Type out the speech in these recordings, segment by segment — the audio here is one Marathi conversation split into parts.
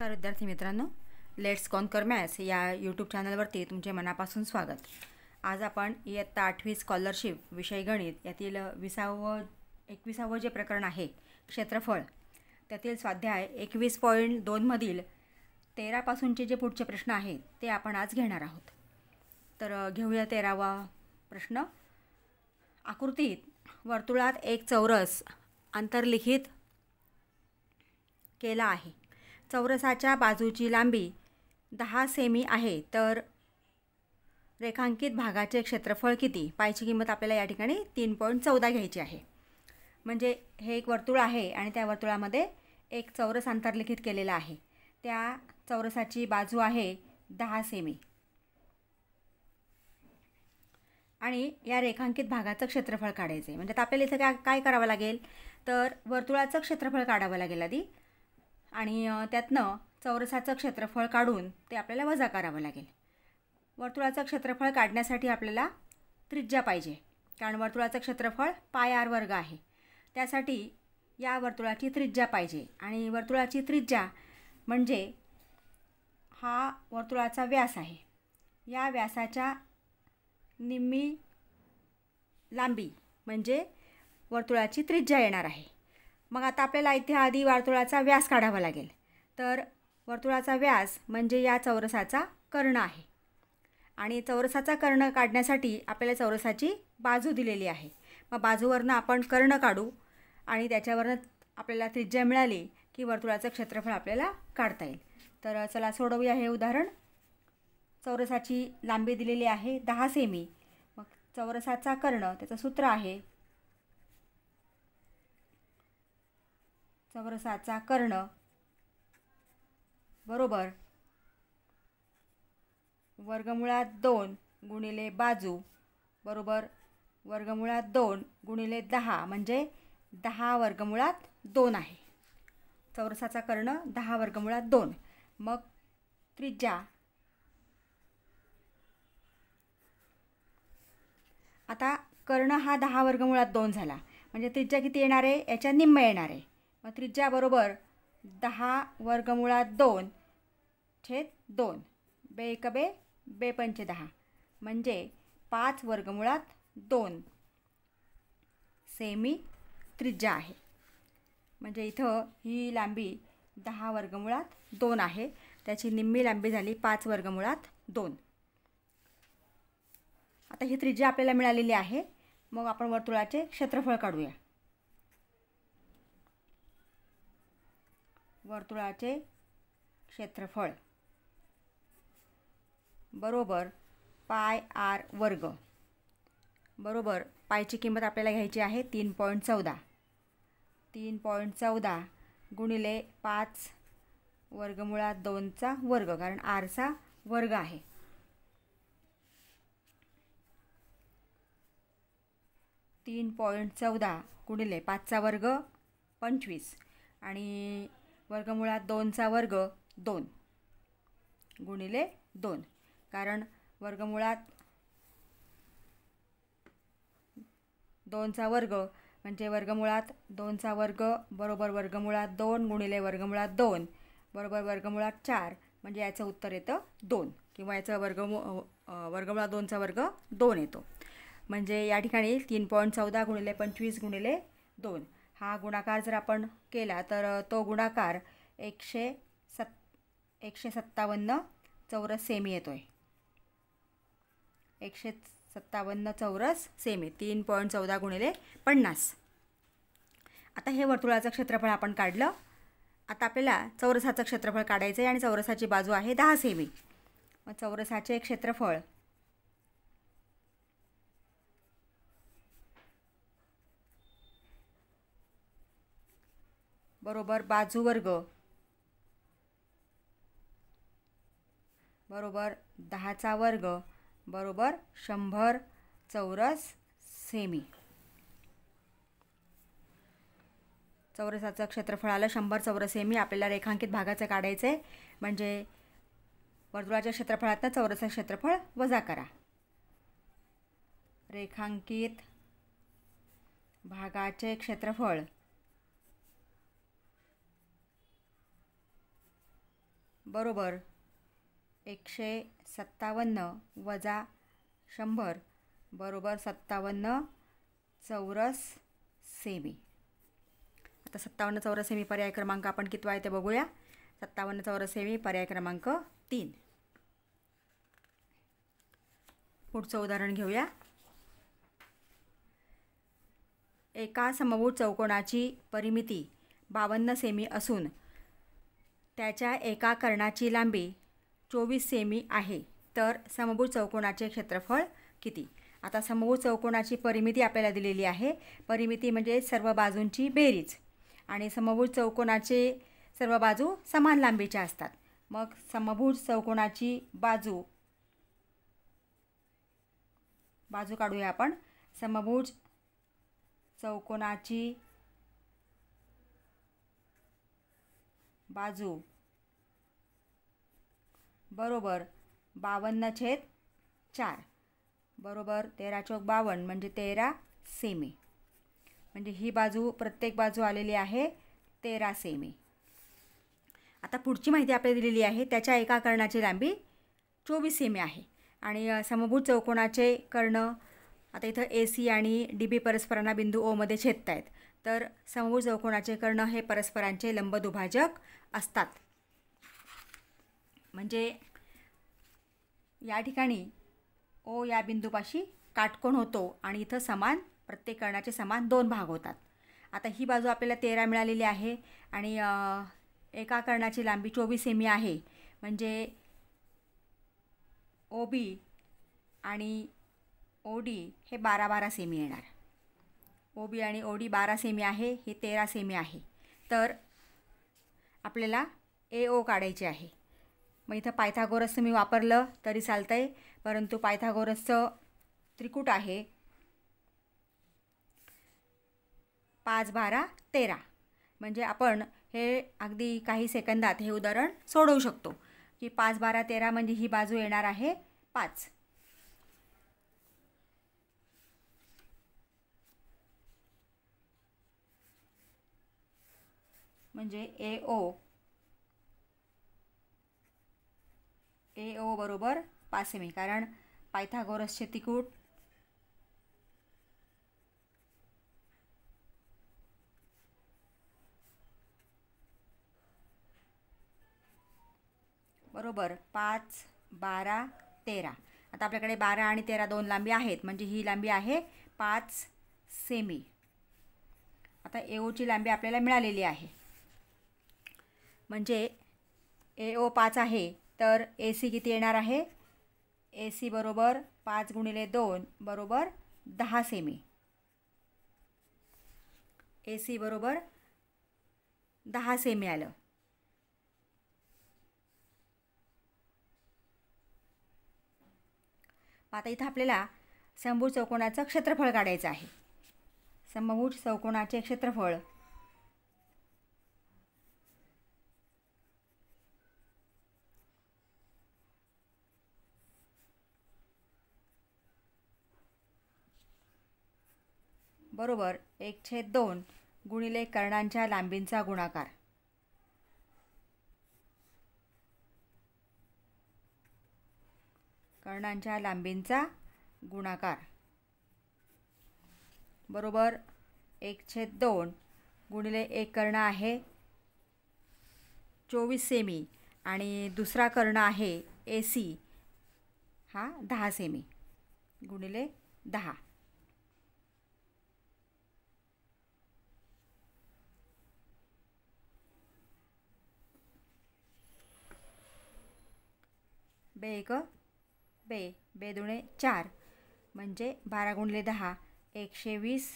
नमस्कार विद्यार्थी मित्रांनो, लेट्स कॉन्कर मॅथ्स या यूट्यूब चॅनलवरती तुमचे मनापासून स्वागत. आज आपण इयत्ता 8वी स्कॉलरशिप विषय गणित यातील 21वावं जे प्रकरण आहे क्षेत्रफळ, त्यातील स्वाध्याय 21.2 मधील 13 पासूनचे जे पुढचे प्रश्न आहेत ते आपण आज घेणार आहोत. तर घेऊया 13वा प्रश्न. आकृतीत वर्तुळात एक चौरस अंतर्लिखित केला आहे. चौरसाच्या बाजूची लांबी 10 सेमी आहे, तर रेखांकित भागाचे क्षेत्रफळ किती? पायची किंमत आपल्याला या ठिकाणी 3.14 घ्यायची आहे. म्हणजे हे एक वर्तुळ आहे आणि त्या वर्तुळामध्ये एक चौरस अंतर्लिखित केलेला आहे. त्या चौरसाची बाजू आहे 10 सेमी आणि या रेखांकित भागाचं क्षेत्रफळ काढायचं आहे. म्हणजे आपल्याला इथं काय करावं लागेल, तर वर्तुळाचं क्षेत्रफळ काढावं लागेल आधी आणि त्यातनं चौरसाचं क्षेत्रफळ काढून ते आपल्याला वजा करावं लागेल. वर्तुळाचं क्षेत्रफळ काढण्यासाठी आपल्याला त्रिज्या पाहिजे, कारण वर्तुळाचं क्षेत्रफळ πr² आहे. त्यासाठी या वर्तुळाची त्रिज्या पाहिजे आणि वर्तुळाची त्रिज्या म्हणजे हा वर्तुळाचा व्यास आहे. या व्यासाच्या निम्मी लांबी म्हणजे वर्तुळाची त्रिज्या येणार आहे. मग आता आपल्याला इथे आधी वर्तुळाचा व्यास काढावा लागेल. तर वर्तुळाचा व्यास म्हणजे या चौरसाचा कर्ण आहे आणि चौरसाचा कर्ण काढण्यासाठी आपल्याला चौरसाची बाजू दिलेली आहे. मग बाजूवरनं आपण कर्ण काढू आणि त्याच्यावरनं आपल्याला त्रिज्या मिळाली की वर्तुळाचं क्षेत्रफळ आपल्याला काढता येईल. तर चला सोडवूया हे उदाहरण. चौरसाची लांबी दिलेली आहे 10 सेमी. मग चौरसाचा कर्ण, त्याचं सूत्र आहे चौरसाचा कर्ण बरोबर वर्गमुळात 2 गुणिले बाजू बरोबर वर्गमुळात 2 गुणिले 10 म्हणजे 10 वर्गमुळात 2 आहे. चौरसाचा कर्ण 10 वर्गमुळात 2. मग त्रिज्या, आता कर्ण हा 10 वर्गमुळात 2 झाला म्हणजे त्रिज्या किती येणार आहे, याच्या निम्म येणार आहे. मग त्रिज्या बरोबर 10 वर्गमुळात 2 छेद 2. बे 1 बे, बे 5 10 म्हणजे 5 वर्गमुळात 2 सेमी त्रिज्या आहे. म्हणजे इथं ही लांबी 10 वर्गमुळात 2 आहे, त्याची निम्मी लांबी झाली 5 वर्गमुळात 2. आता ही त्रिज्या आपल्याला मिळालेली आहे. मग आपण वर्तुळाचे क्षेत्रफळ काढूया. वर्तुळाचे क्षेत्रफळ बरोबर πr² बरोबर पायची किंमत आपल्याला घ्यायची आहे 3.14. 3.14 गुणिले 5 वर्गमुळात 2चा वर्ग, कारण rचा वर्ग आहे. तीन 3.14 गुणिले 5चा वर्ग 25 आणि वर्गमुळात 2चा वर्ग 2 गुणिले 2, कारण वर्गमुळात 2चा वर्ग म्हणजे वर्गमुळात 2चा वर्ग बरोबर वर्गमुळात 2 गुणिले वर्गमुळात 2 बरोबर वर्गमुळात 4, म्हणजे याचं उत्तर येतं 2 किंवा याचं वर्गमुळात 2चा वर्ग 2 येतो. म्हणजे या ठिकाणी 3.14 गुणिले 25 गुणिले 2 हा गुणाकार जर आपण केला तर तो गुणाकार 157 चौरस सेमी येतो आहे. 157 चौरस सेमी. 3.14 गुणिले 50. आता हे वर्तुळाचं क्षेत्रफळ आपण काढलं. आता आपल्याला चौरसाचं क्षेत्रफळ काढायचं आहे आणि चौरसाची बाजू आहे 10 सेमी. मग चौरसाचे क्षेत्रफळ बरोबर बाजू वर्ग बरोबर 10चा वर्ग बरोबर 100 चौरस सेमी. चौरसाचं क्षेत्रफळ आलं 100 चौरस सेमी. आपल्याला रेखांकित भागाचं काढायचं आहे, म्हणजे वर्तुळाच्या क्षेत्रफळातनं चौरसाचं क्षेत्रफळ वजा करा. रेखांकित भागाचे क्षेत्रफळ बरोबर 157 वजा 100 बरोबर 57 चौरस सेमी. आता 57 चौरस सेमी पर्याय क्रमांक आपण कितवा आहे ते बघूया. 57 चौरस सेमी पर्याय क्रमांक 3. पुढचं उदाहरण घेऊया. एका समभुज चौकोनाची परिमिती 52 सेमी असून त्याच्या एका कर्णाची लांबी 24 सेमी आहे, तर समभुज चौकोनाचे क्षेत्रफळ किती? आता समभुज चौकोनाची परिमिती आपल्याला दिलेली आहे. परिमिती म्हणजे सर्व बाजूंची बेरीज, आणि समभुज चौकोनाचे सर्व बाजू समान लांबीच्या असतात. मग समभुज चौकोनाची बाजू काढूया आपण. समभुज चौकोनाची बाजू बरोबर 52/4 बरोबर 13 चौक 52 म्हणजे 13 सेमी. म्हणजे ही बाजू, प्रत्येक बाजू आलेली आहे 13 सेमी. आता पुढची माहिती आपल्याला दिलेली आहे. त्याच्या एका कर्णाची लांबी 24 सेमी आहे आणि समभुज चौकोनाचे कर्ण, आता इथं AC आणि DB परस्परांना बिंदू O मध्ये छेदत आहेत. तर समभुज चौकोनाचे कर्ण हे परस्परांचे लंबदुभाजक असतात. म्हणजे या ठिकाणी O या बिंदूपाशी काटकोन होतो आणि इथं समान, प्रत्येक कर्णाचे समान 2 भाग होतात. आता ही बाजू आपल्याला 13 मिळालेली आहे आणि एका कर्णाची लांबी 24 सेमी आहे. म्हणजे OB आणि OD हे 12-12 सेमी येणार. OB आणि OD 12 सेमी आहे, हे 13 सेमी आहे. तर आपल्याला AO काढायचे आहे. मग इथं पायथागोरस तुम्ही वापरलं तरी चालतं आहे, परंतु पायथागोरसचं त्रिकूट आहे 5, 12, 13. म्हणजे आपण हे अगदी काही सेकंदात हे उदाहरण सोडवू शकतो की 5, 12, 13 म्हणजे ही बाजू येणार आहे 5. म्हणजे AO बरोबर 5 सेमी, कारण पायथागोरसचे त्रिकूट बरोबर 5, 12, 13. आता आपल्याकडे 12 आणि 13 दोन लांबी आहेत, म्हणजे ही लांबी आहे 5 सेमी. आता AOची लांबी आपल्याला मिळालेली आहे. म्हणजे AO 5 आहे, तर AC किती येणार आहे? AC बरोबर 5 × 2 बरोबर 10 सेमी. AC बरोबर 10 सेमी आलं. आता इथं आपल्याला समभुज चौकोनाचं क्षेत्रफळ काढायचं आहे. समभुज चौकोनाचे क्षेत्रफळ बरोबर 1/2 गुणिले कर्णांच्या लांबींचा गुणाकार. कर्णांच्या लांबींचा गुणाकार बरोबर 1/2 गुणिले एक कर्ण आहे 24 सेमी आणि दुसरा कर्ण आहे AC हा 10 सेमी गुणिले 10. बे 1 बे 2 4 म्हणजे 12 × 10 120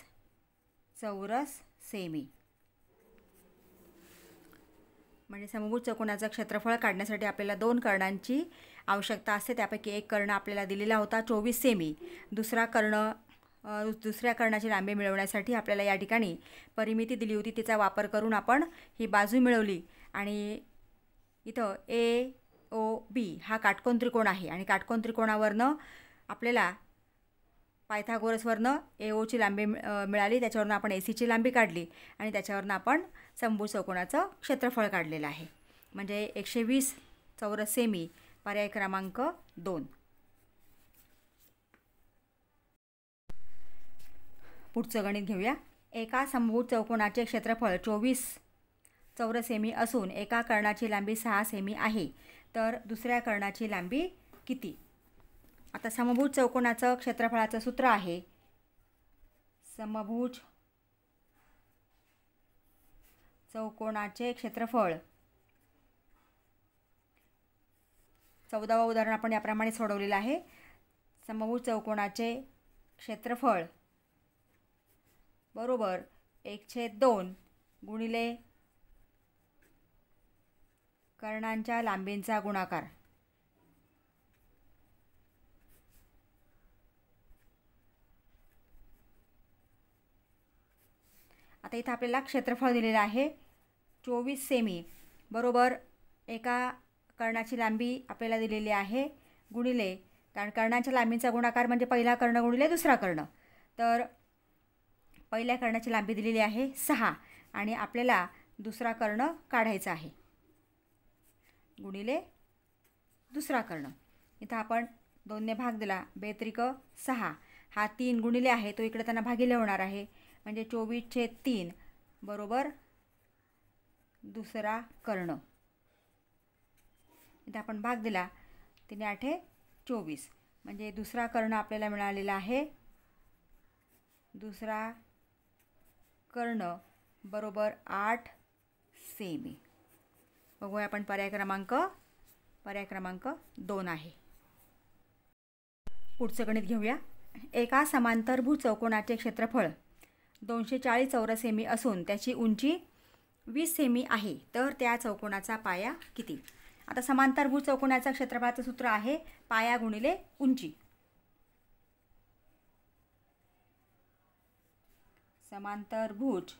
चौरस सेमी. म्हणजे समभुज चौकोनाचं क्षेत्रफळ काढण्यासाठी आपल्याला 2 कर्णांची आवश्यकता असते. त्यापैकी एक कर्ण आपल्याला दिलेला होता 24 सेमी. दुसऱ्या कर्णाची लांबी मिळवण्यासाठी आपल्याला या ठिकाणी परिमिती दिली होती, तिचा वापर करून आपण ही बाजू मिळवली. आणि इथं AOB हा काटकोन त्रिकोण आहे आणि काटकोन त्रिकोणावरनं आपल्याला पायथागोरसवरनं AOची लांबी मिळाली, त्याच्यावरनं आपण ACची लांबी काढली आणि त्याच्यावरनं आपण समभुज चौकोनाचं क्षेत्रफळ काढलेलं आहे. म्हणजे 120 चौरस सेमी, पर्याय क्रमांक 2. पुढचं गणित घेऊया. एका समभुज चौकोनाचे क्षेत्रफळ 24 चौरस सेमी असून एका कर्णाची लांबी 6 सेमी आहे, तर दुसऱ्या कर्णाची लांबी किती? आता समभुज चौकोनाचं क्षेत्रफळाचं सूत्र आहे समभुज चौकोनाचे क्षेत्रफळ. 14वा उदाहरण आपण याप्रमाणे सोडवलेलं आहे. समभुज चौकोनाचे क्षेत्रफळ बरोबर 1/2 गुणिले कर्णांच्या लांबींचा गुणाकार. आता इथं आपल्याला क्षेत्रफळ दिलेलं आहे 24 सेमी बरोबर एका कर्णाची लांबी आपल्याला दिलेली आहे गुणिले, कारण कर्णाच्या लांबींचा गुणाकार म्हणजे पहिला कर्ण गुणिले दुसरा कर्ण. तर पहिल्या कर्णाची लांबी दिलेली आहे 6 आणि आपल्याला दुसरा कर्ण काढायचा आहे गुणिले दुसरा कर्ण. इथं आपण 2ने भाग दिला, 2×3 हा 3 गुणिले आहे तो इकडे त्यांना भागिले होणार आहे, म्हणजे 24/3 बरोबर दुसरा कर्ण. इथं आपण भाग दिला 3×8=24 म्हणजे दुसरा कर्ण आपल्याला मिळालेला आहे. दुसरा कर्ण बरोबर 8 सेमी. बघूया आपण पर्याय क्रमांक 2 आहे. पुढचं गणित घेऊया. एका समांतरभुज चौकोनाचे क्षेत्रफळ 240 चौरस सेमी असून त्याची उंची 20 सेमी आहे, तर त्या चौकोनाचा पाया किती? आता समांतरभुज चौकोनाच्या क्षेत्रफळाचं सूत्र आहे पाया गुणिले उंची. समांतरभुज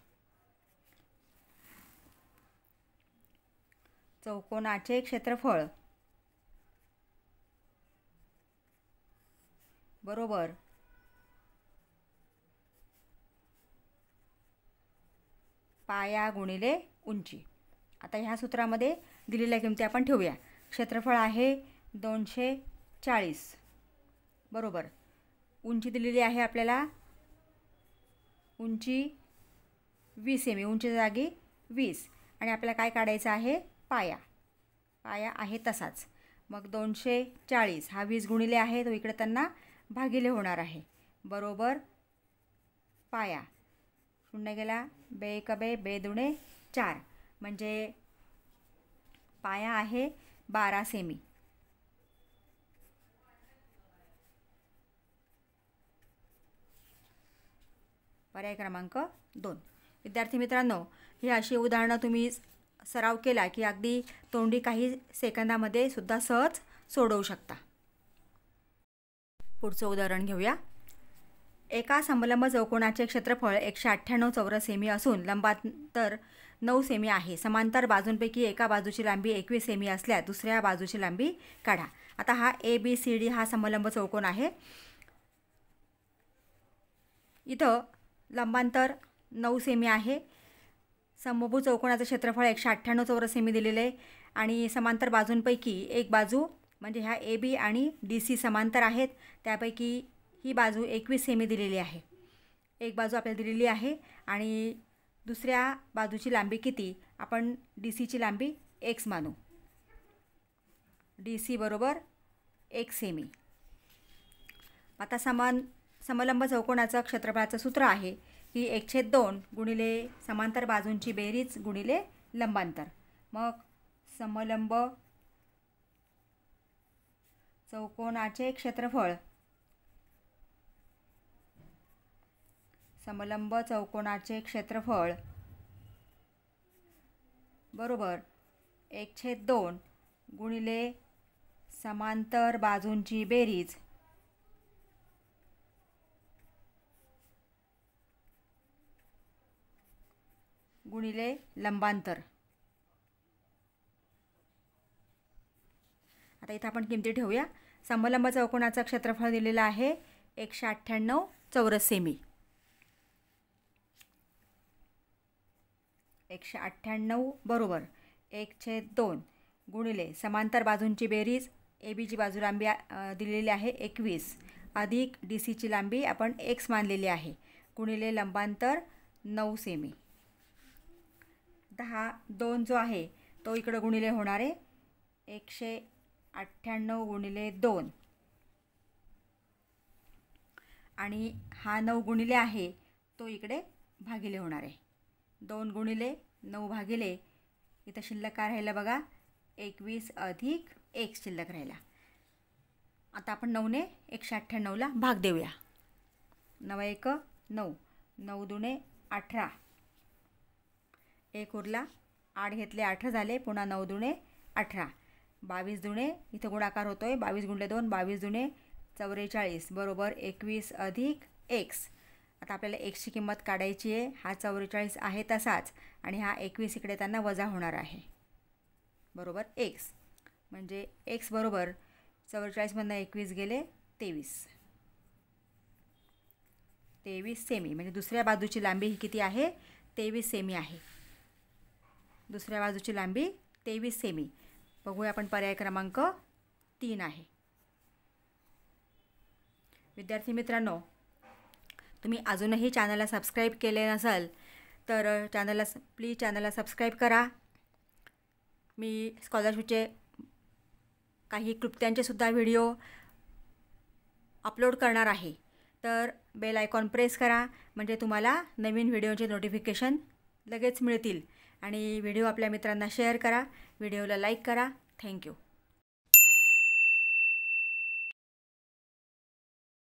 चौकोनाचे क्षेत्रफळ बरोबर पाया गुणिले उंची. आता ह्या सूत्रामध्ये दिलेल्या किमती आपण ठेवूया. क्षेत्रफळ आहे 240 बरोबर, उंची दिलेली आहे आपल्याला उंची 20 सेमी, उंची जागी 20 आणि आपल्याला काय काढायचं आहे पाया. पाया आहे तसाच, मग 240 हा 20 गुणिले आहे तो इकडे त्यांना भागिले होणार आहे बरोबर पाया. 0 गेला 2×2=4 म्हणजे पाया आहे 12 सेमी. पर्याय क्रमांक 2. विद्यार्थी मित्रांनो, ही अशी उदाहरणं तुम्ही सराव केला की अगदी तोंडी काही सेकंदामध्ये सुद्धा सहज सोडवू शकता. पुढचं उदाहरण घेऊया. एका समलंब चौकोनाचे क्षेत्रफळ 198 चौरस सेमी असून लंबांतर 9 सेमी आहे. समांतर बाजूंपैकी एका बाजूची लांबी 21 सेमी असल्यास दुसऱ्या बाजूची लांबी काढा. आता हा ABCD हा समलंब चौकोन आहे. इथं लंबांतर 9 सेमी आहे. समभुज चौकोनाचं क्षेत्रफळ 198 चौरस सेमी दिलेले आहे आणि समांतर बाजूंपैकी एक बाजू म्हणजे ह्या AB आणि DC समांतर आहेत, त्यापैकी ही बाजू 21 सेमी दिलेली आहे. एक बाजू आपल्याला दिलेली आहे आणि दुसऱ्या बाजूची लांबी किती? आपण DCची लांबी x मानू. DC बरोबर 1 सेमी. आता समलंब चौकोनाचं क्षेत्रफळाचं सूत्र आहे की 1/2 गुणिले समांतर बाजूंची बेरीज गुणिले लंबांतर. मग समलंब चौकोनाचे क्षेत्रफळ बरोबर 1/2 गुणिले समांतर बाजूंची बेरीज गुणिले लंबांतर. आता इथं आपण किमती ठेवूया. समलंब चौकोनाचं क्षेत्रफळ दिलेलं आहे 198 चौरस सेमी. 198 बरोबर 1/2 गुणिले समांतर बाजूंची बेरीज, ए बीची बाजू लांबी दिलेली आहे 21 अधिक डी सीची लांबी आपण x मानलेली आहे गुणिले लंबांतर 9 सेमी. 2 जो आहे तो इकडं गुणिले होणार आहे 198 गुणिले 2 आणि हा 9 गुणिले आहे तो इकडे भागिले होणार आहे. 2 गुणिले 9 भागिले इथं शिल्लक काय राहिलं बघा 21 अधिक 1 शिल्लक राहिला. आता आपण 9ने 198ला भाग देऊया. 9 1 9, 9 दुणे 18, 1 उरला, 8 घेतले 18 झाले, पुन्हा 9 दुणे 18, 22 दुणे इथं गुणाकार होतो आहे 22 गुणिले 2 22 दुणे 44 बरोबर 21 अधिक x. आता आपल्याला xची किंमत काढायची आहे. हा 44 आहे तसाच आणि हा 21 इकडे त्यांना वजा होणार आहे बरोबर x. म्हणजे x बरोबर 44मधनं 21 गेले 23 सेमी. म्हणजे दुसऱ्या बाजूची लांबी ही किती आहे 23 सेमी आहे. दुसऱ्या बाजूची लांबी 23 सेमी. बघूया आपण पर्याय क्रमांक 3 आहे. विद्यार्थी मित्रांनो, तुम्ही अजूनही चॅनलला सबस्क्राईब केले नसाल तर प्लीज चॅनलला सबस्क्राईब करा. मी स्कॉलरशिपचे काही क्लृप्त्यांचेसुद्धा व्हिडिओ अपलोड करणार आहे. तर बेल आयकॉन प्रेस करा म्हणजे तुम्हाला नवीन व्हिडिओचे नोटिफिकेशन लगेच मिळतील. आणि व्हिडिओ आपल्या मित्रांना शेअर करा. व्हिडिओला लाईक करा. थँक्यू.